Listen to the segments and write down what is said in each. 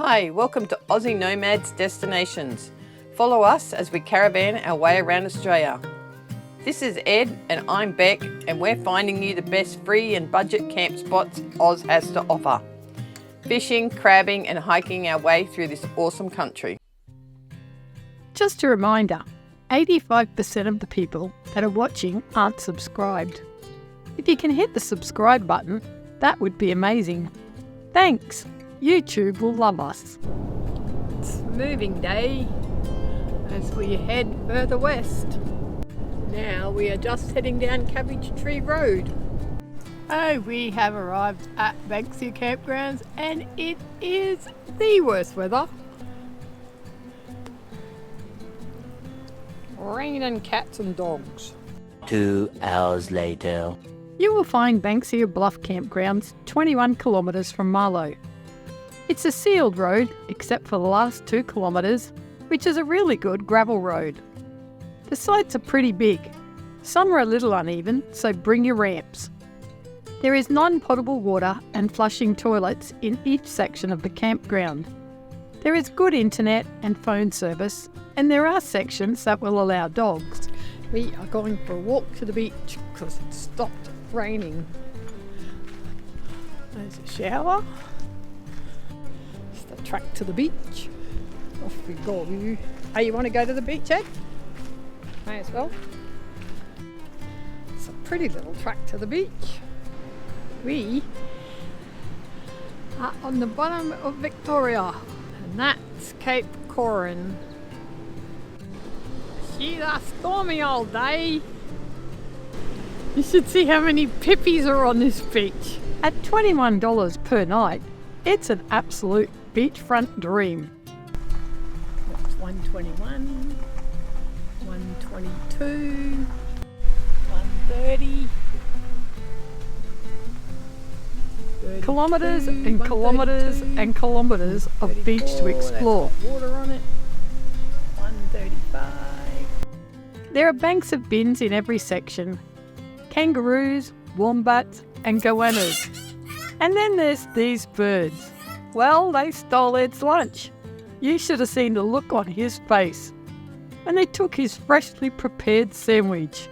Hi, welcome to Aussie Nomads Destinations. Follow us as we caravan our way around Australia. This is Ed and I'm Beck, and we're finding you the best free and budget camp spots Oz has to offer. Fishing, crabbing and hiking our way through this awesome country. Just a reminder, 85% of the people that are watching aren't subscribed. If you can hit the subscribe button, that would be amazing. Thanks! YouTube will love us. It's moving day as we head further west. Now we are just heading down Cabbage Tree Road. Oh, we have arrived at Banksia Campgrounds and it is the worst weather. Rain and cats and dogs. 2 hours later. You will find Banksia Bluff Campgrounds 21 kilometres from Marlo. It's a sealed road except for the last 2 kilometres, which is a really good gravel road. The sites are pretty big. Some are a little uneven, so bring your ramps. There is non-potable water and flushing toilets in each section of the campground. There is good internet and phone service, and there are sections that will allow dogs. We are going for a walk to the beach because it stopped raining. There's a shower. It's the track to the beach. Off we go. Hey, you want to go to the beach, Ed? May as well. It's a pretty little track to the beach. We are on the bottom of Victoria, and that's Cape Conran. She's a stormy old day. You should see how many pippies are on this beach. At $21 per night, it's an absolute beachfront dream. That's 121, 122, 130. Kilometres and kilometres and kilometres of beach to explore. Water on it. 135. There are banks of bins in every section. Kangaroos, wombats and goannas. And then there's these birds. Well, they stole Ed's lunch. You should have seen the look on his face. And they took his freshly prepared sandwich.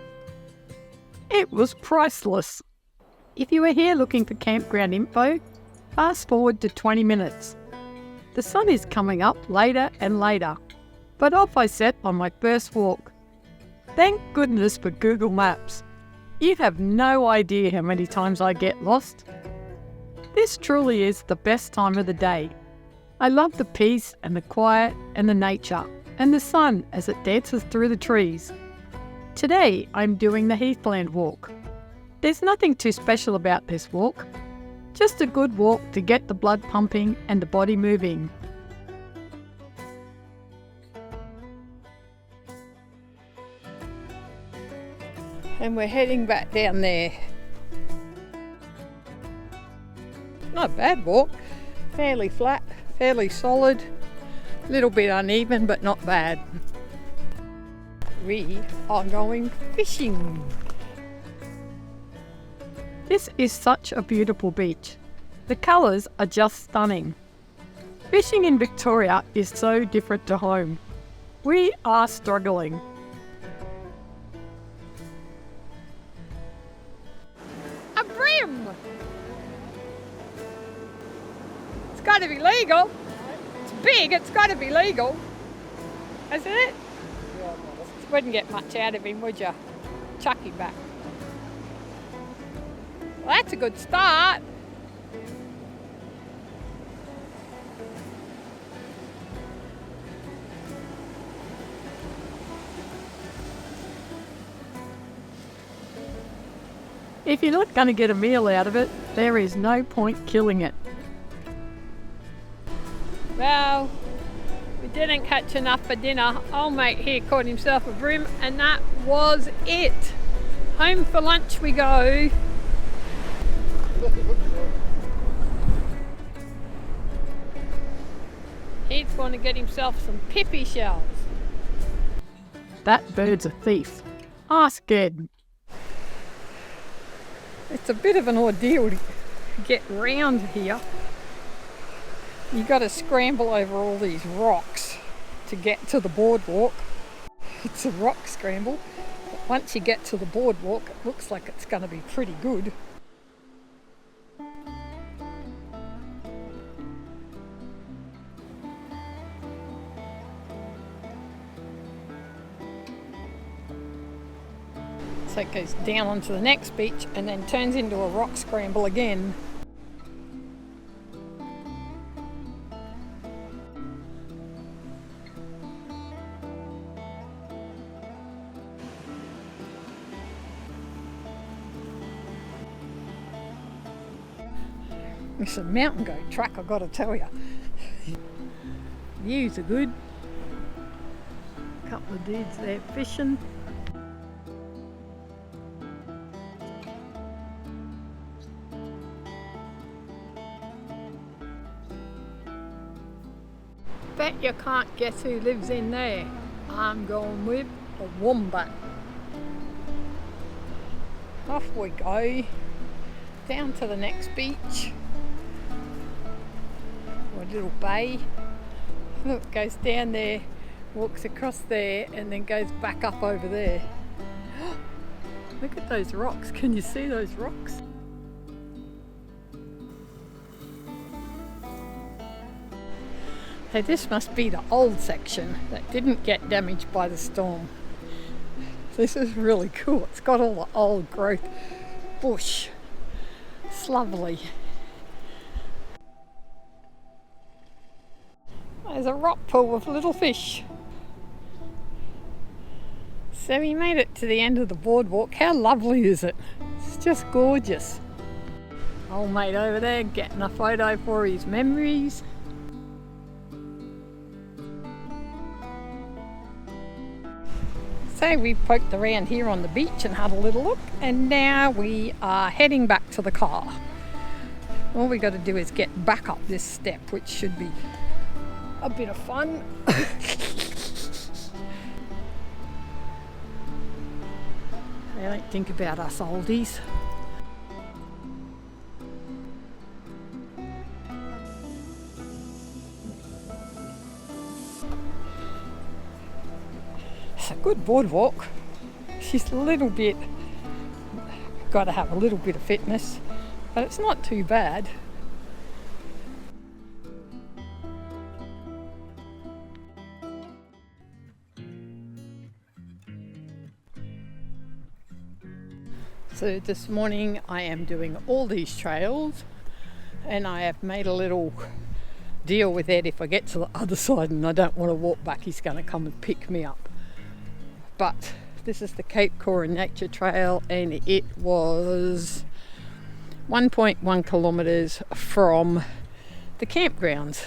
It was priceless. If you are here looking for campground info, fast forward to 20 minutes. The sun is coming up later and later, but off I set on my first walk. Thank goodness for Google Maps. You have no idea how many times I get lost. This truly is the best time of the day. I love the peace and the quiet and the nature and the sun as it dances through the trees. Today I'm doing the Heathland Walk. There's nothing too special about this walk. Just a good walk to get the blood pumping and the body moving. And we're heading back down there. Not a bad walk. Fairly flat, fairly solid. A little bit uneven, but not bad. We are going fishing. This is such a beautiful beach. The colours are just stunning. Fishing in Victoria is so different to home. We are struggling. A bream! It's got to be legal. It's big, it's got to be legal. Isn't it? Wouldn't get much out of him, would you? Chuck him back. Well, that's a good start. If you're not going to get a meal out of it, there is no point killing it. Well, we didn't catch enough for dinner. Old mate here caught himself a bream and that was it. Home for lunch we go. He's going to get himself some pippy shells. That bird's a thief. Ask Ed. It's a bit of an ordeal to get round here. You got to scramble over all these rocks to get to the boardwalk. It's a rock scramble, but once you get to the boardwalk, it looks like it's going to be pretty good. So it goes down onto the next beach and then turns into a rock scramble again. It's a mountain goat track, I've got to tell you. Views are good. A couple of dudes there fishing. Bet you can't guess who lives in there. I'm going with a wombat. Off we go, down to the next beach. Or a little bay. Look, goes down there, walks across there, and then goes back up over there. Look at those rocks. Can you see those rocks? So this must be the old section that didn't get damaged by the storm. This is really cool. It's got all the old growth bush. It's lovely. There's a rock pool with little fish. So we made it to the end of the boardwalk. How lovely is it? It's just gorgeous. Old mate over there getting a photo for his memories. So we poked around here on the beach and had a little look, and now we are heading back to the car. All we got to do is get back up this step, which should be a bit of fun. They don't think about us oldies. It's a good boardwalk. She's a little bit, got to have a little bit of fitness, but it's not too bad. So this morning I am doing all these trails, and I have made a little deal with Ed. If I get to the other side and I don't want to walk back, he's going to come and pick me up. But this is the Cape Conran Nature Trail, and it was 1.1 kilometres from the campgrounds.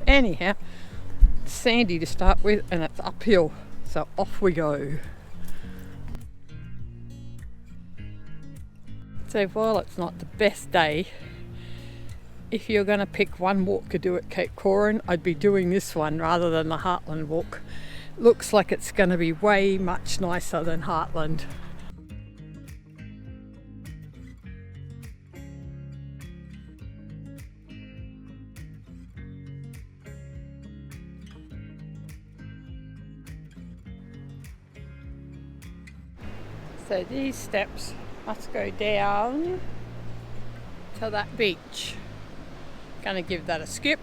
Anyhow, it's sandy to start with and it's uphill, so off we go. So while it's not the best day, if you're going to pick one walk to do at Cape Conran, I'd be doing this one rather than the Heathland Walk. Looks like it's going to be way much nicer than Heathland. So these steps must go down to that beach. Gonna give that a skip.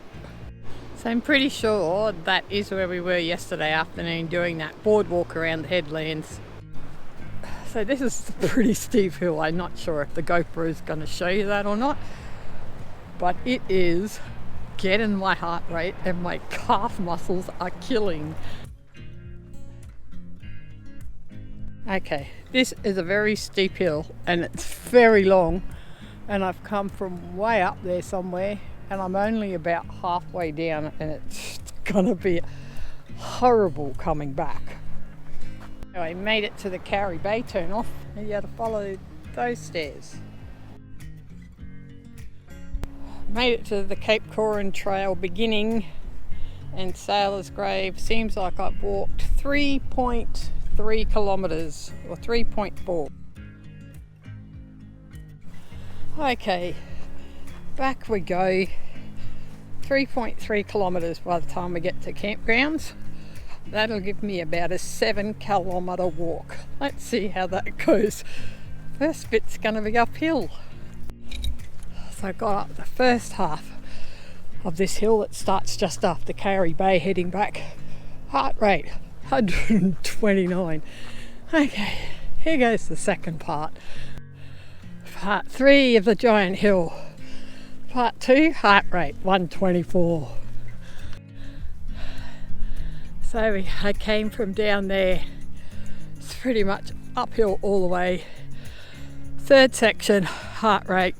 So I'm pretty sure that is where we were yesterday afternoon doing that boardwalk around the headlands. So this is a pretty steep hill. I'm not sure if the GoPro is going to show you that or not, but it is getting my heart rate and my calf muscles are killing. Okay, this is a very steep hill and it's very long, and I've come from way up there somewhere and I'm only about halfway down, and it's gonna be horrible coming back. So I made it to the Cowrie Bay turn-off, and you had to follow those stairs. Made it to the Cape Conran Trail beginning and Sailor's Grave. Seems like I've walked 3.3 kilometres or 3.4. Okay, back we go 3.3 kilometres by the time we get to campgrounds. That'll give me about a 7-kilometre walk. Let's see how that goes. First bit's going to be uphill. So I got up the first half of this hill that starts just after Carey Bay heading back. Heart rate 129. Okay, here goes the second part. Part 3 of the giant hill. Part 2, heart rate 124. So I came from down there. It's pretty much uphill all the way. Third section, heart rate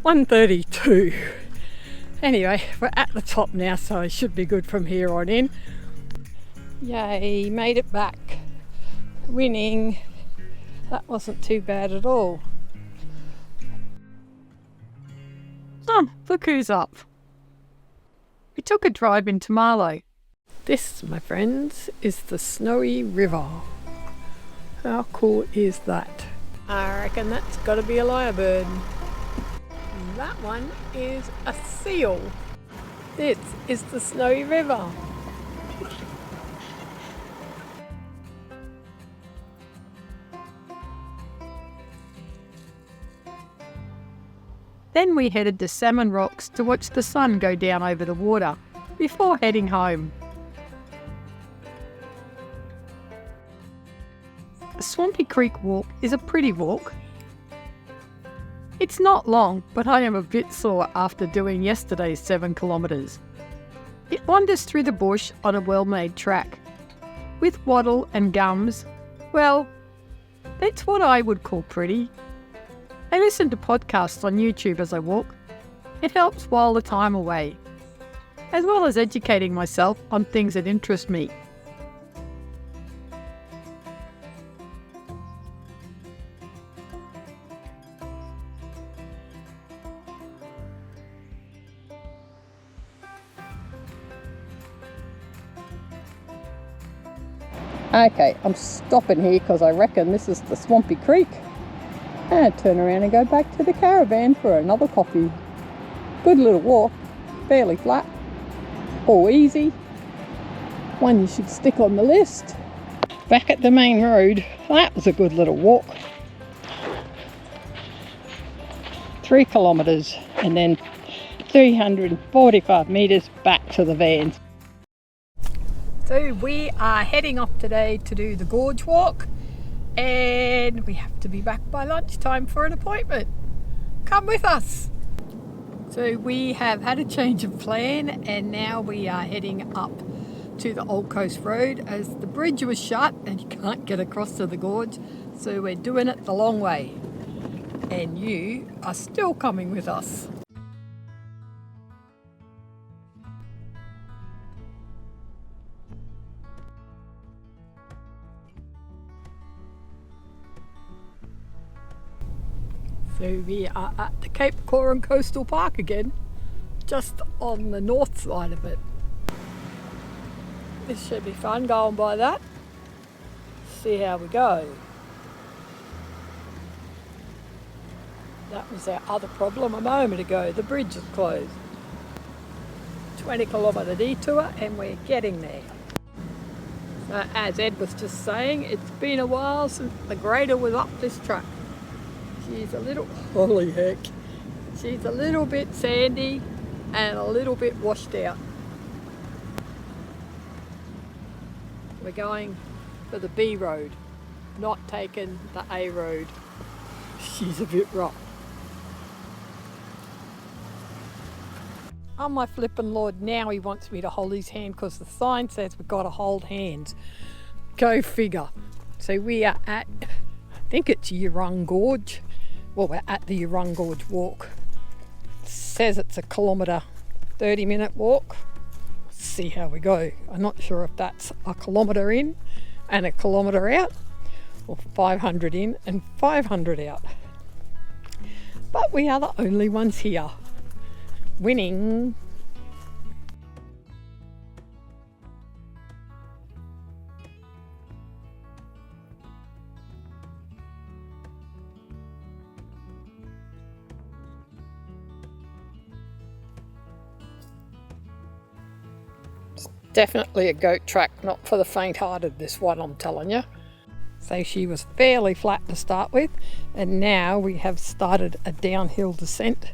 132. Anyway, we're at the top now, so it should be good from here on in. Yay, made it back. Winning. That wasn't too bad at all. Oh, look who's up. We took a drive into Marlo. This, my friends, is the Snowy River. How cool is that? I reckon that's got to be a lyrebird. That one is a seal. This is the Snowy River. Then we headed to Salmon Rocks to watch the sun go down over the water before heading home. The Swampy Creek walk is a pretty walk. It's not long, but I am a bit sore after doing yesterday's 7 kilometres. It wanders through the bush on a well-made track, with wattle and gums. Well, that's what I would call pretty. I listen to podcasts on YouTube as I walk. It helps while the time away, as well as educating myself on things that interest me. Okay, I'm stopping here because I reckon this is the Swampy Creek. And turn around and go back to the caravan for another coffee. Good little walk, fairly flat, all easy. One you should stick on the list. Back at the main road, that was a good little walk. 3 kilometres and then 345 metres back to the vans. So we are heading off today to do the gorge walk, and we have to be back by lunchtime for an appointment. Come with us. So we have had a change of plan, and now we are heading up to the Old Coast Road as the bridge was shut and you can't get across to the gorge, so we're doing it the long way. And you are still coming with us. So we are at the Cape Conran Coastal Park again, just on the north side of it. This should be fun going by that. See how we go. That was our other problem a moment ago. The bridge is closed. 20-kilometre detour and we're getting there. So as Ed was just saying, it's been a while since the grader was up this track. She's a little, holy heck, she's a little bit sandy and a little bit washed out. We're going for the B road, not taking the A road. She's a bit rough. Oh my flippin' Lord, now he wants me to hold his hand because the sign says we've got to hold hands. Go figure. So we are at, I think it's Yeerung Gorge. Well, we're at the Yeerung Gorge walk. It says it's a 30-minute walk. Let's see how we go. I'm not sure if that's a kilometre in and a kilometre out, or 500 in and 500 out. But we are the only ones here. Winning. Definitely a goat track, not for the faint-hearted, this one, I'm telling you. So she was fairly flat to start with, and now we have started a downhill descent.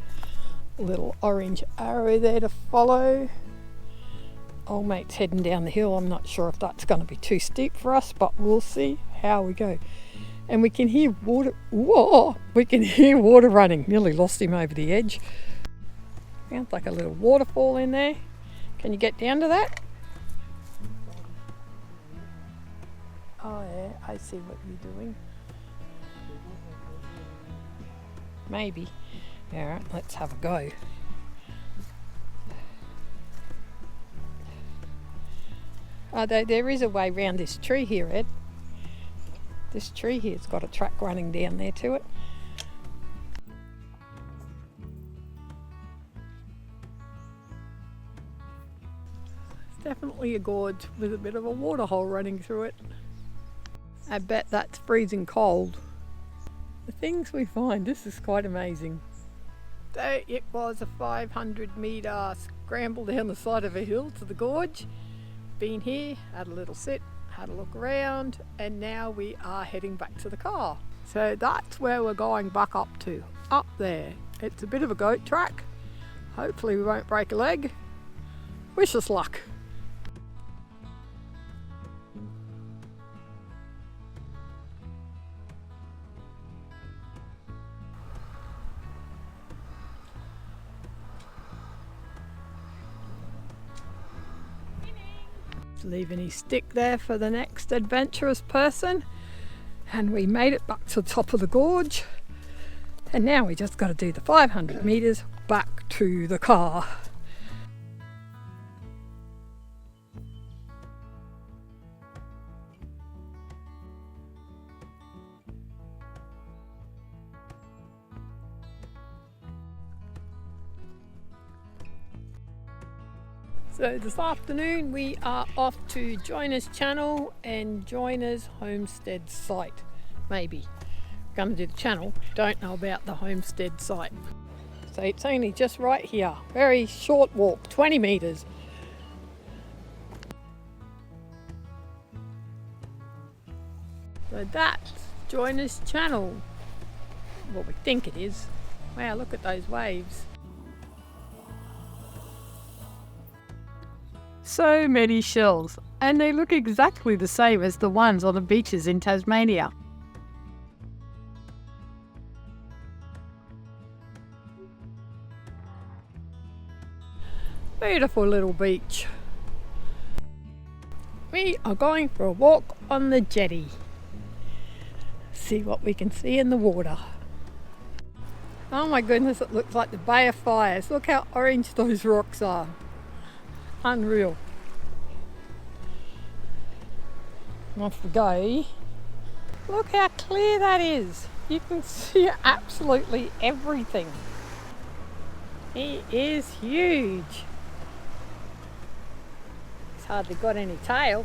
A little orange arrow there to follow. Old mate's heading down the hill. I'm not sure if that's going to be too steep for us, but we'll see how we go. And we can hear water. Whoa! We can hear water running. Nearly lost him over the edge. Sounds like a little waterfall in there. Can you get down to that? Oh yeah, I see what you're doing. Maybe. Alright, let's have a go. Although there is a way round this tree here, Ed. This tree here's got a track running down there to it. It's definitely a gorge with a bit of a water hole running through it. I bet that's freezing cold. The things we find, this is quite amazing. So it was a 500-metre scramble down the side of a hill to the gorge. Been here, had a little sit, had a look around, and now we are heading back to the car. So that's where we're going back up to, up there. It's a bit of a goat track. Hopefully we won't break a leg. Wish us luck. Leaving his stick there for the next adventurous person, and we made it back to the top of the gorge, and now we just got to do the 500 meters back to the car. So this afternoon we are off to Joiner's channel and Joiner's homestead site. Maybe. Going to do the channel, don't know about the homestead site. So it's only just right here. Very short walk, 20 metres. So that's Joiner's channel. What we think it is. Wow, look at those waves. So many shells, and they look exactly the same as the ones on the beaches in Tasmania. Beautiful little beach. We are going for a walk on the jetty. See what we can see in the water. Oh my goodness, it looks like the Bay of Fires. Look how orange those rocks are. Unreal. Off we go. Look how clear that is. You can see absolutely everything. He is huge. He's hardly got any tail.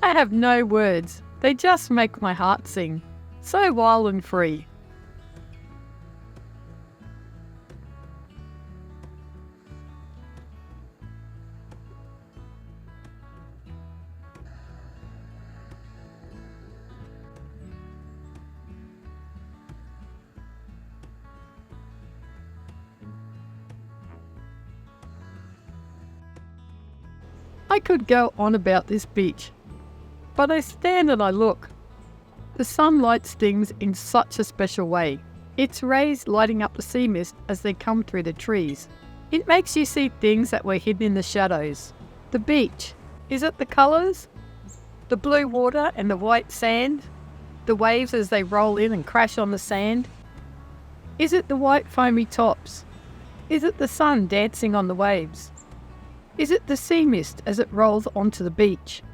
I have no words. They just make my heart sing. So wild and free. I could go on about this beach, but I stand and I look. The sunlight stings in such a special way. Its rays lighting up the sea mist as they come through the trees. It makes you see things that were hidden in the shadows. The beach. Is it the colours? The blue water and the white sand? The waves as they roll in and crash on the sand? Is it the white foamy tops? Is it the sun dancing on the waves? Is it the sea mist as it rolls onto the beach?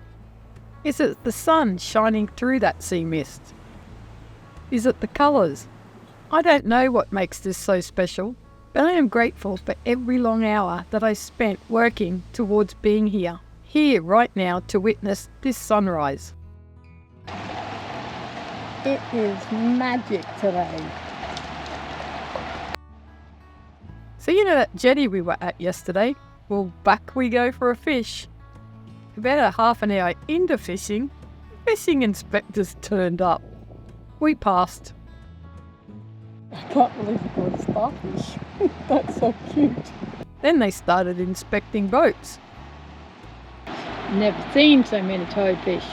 Is it the sun shining through that sea mist? Is it the colours? I don't know what makes this so special, but I am grateful for every long hour that I spent working towards being here right now to witness this sunrise. It is magic today. So you know that jetty we were at yesterday? Well, back we go for a fish. About a half an hour into fishing inspectors turned up. We passed. I can't believe you got a starfish. That's so cute. Then they started inspecting boats. Never seen so many toadfish.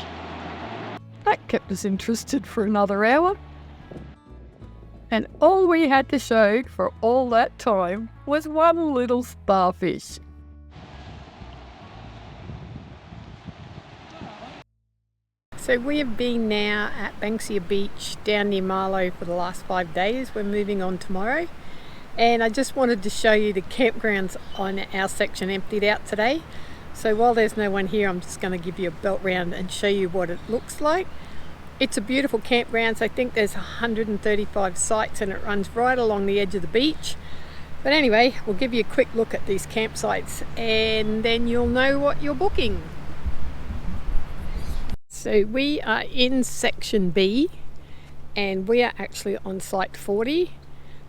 That kept us interested for another hour. And all we had to show for all that time was one little starfish. So we have been now at Banksia Beach down near Marlo for the last 5 days. We're moving on tomorrow. And I just wanted to show you the campgrounds on our section emptied out today. So while there's no one here, I'm just going to give you a belt round and show you what it looks like. It's a beautiful campground. I think there's 135 sites and it runs right along the edge of the beach. But anyway, we'll give you a quick look at these campsites and then you'll know what you're booking. So we are in section B and we are actually on site 40.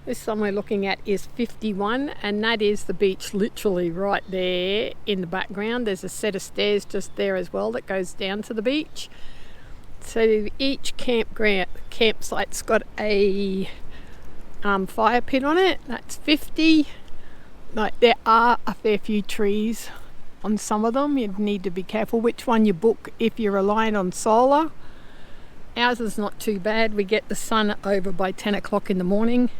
This one we're looking at is 51 and that is the beach literally right there in the background. There's a set of stairs just there as well that goes down to the beach. So each campsite's got a fire pit on it. That's 50. Like there are a fair few trees on some of them. You'd need to be careful which one you book if you're relying on solar. Ours is not too bad. We get the sun over by 10 o'clock in the morning.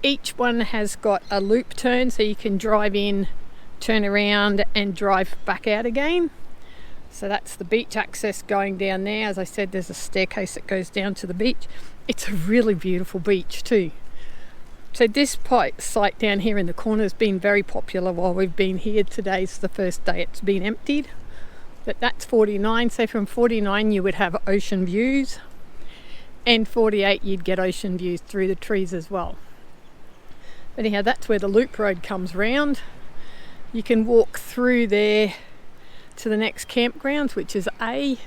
Each one has got a loop turn so you can drive in, turn around and drive back out again. So that's the beach access going down there. As I said, there's a staircase that goes down to the beach. It's a really beautiful beach too. So this site down here in the corner has been very popular while we've been here. Today's the first day it's been emptied. But that's 49, so from 49 you would have ocean views. And 48 you'd get ocean views through the trees as well. But anyhow, that's where the loop road comes round. You can walk through there to the next campgrounds, which is A.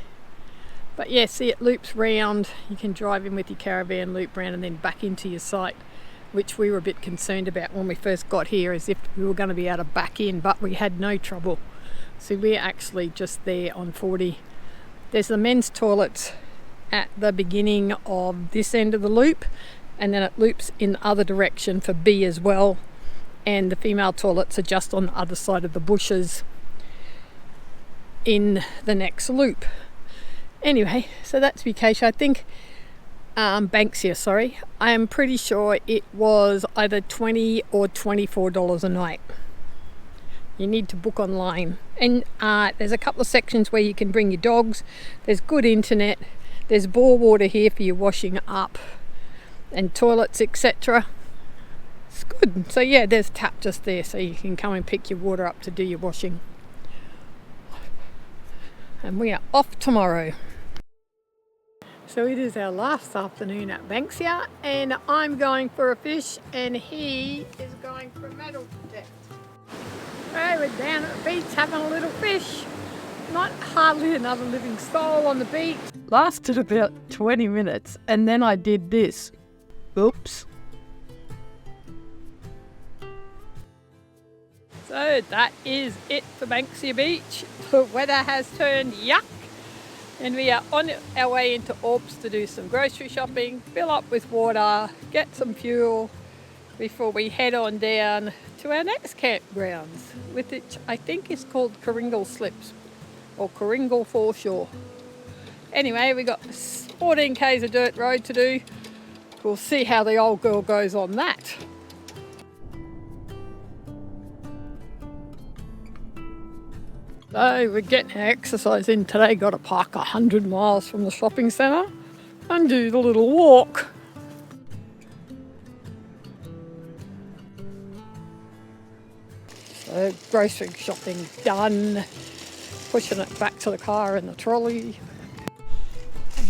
But yeah, see it loops round. You can drive in with your caravan, loop round and then back into your site, which we were a bit concerned about when we first got here, as if we were going to be able to back in, but we had no trouble. So we're actually just there on 40. There's the men's toilets at the beginning of this end of the loop, and then it loops in the other direction for B as well. And the female toilets are just on the other side of the bushes in the next loop. Anyway, so that's vacation. I think Banksia, sorry. I am pretty sure it was either $20 or $24 a night. You need to book online. And there's a couple of sections where you can bring your dogs. There's good internet. There's bore water here for your washing up and toilets, etc. It's good. So yeah, there's a tap just there so you can come and pick your water up to do your washing. And we are off tomorrow. So it is our last afternoon at Banksia and I'm going for a fish and he is going for a metal detect. So we're down at the beach having a little fish. Not hardly another living soul on the beach. Lasted about 20 minutes and then I did this. Oops. So that is it for Banksia Beach. The weather has turned yuck and we are on our way into Orbost to do some grocery shopping, fill up with water, get some fuel before we head on down to our next campgrounds, which I think is called Kringle Slips or Kringle Foreshore. Anyway, we got 14 k's of dirt road to do. We'll see how the old girl goes on that. So we're getting our exercise in today. Got to park 100 miles from the shopping centre and do the little walk. So grocery shopping done. Pushing it back to the car in the trolley.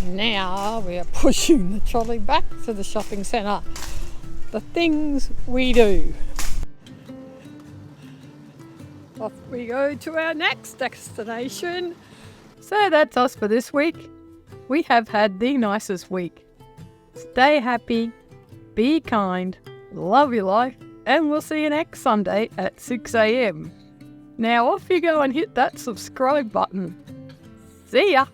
Now we are pushing the trolley back to the shopping centre. The things we do. Off we go to our next destination. So that's us for this week. we have had the nicest week. Stay happy, be kind, love your life, and we'll see you next Sunday at 6 a.m. Now off you go and hit that subscribe button. See ya!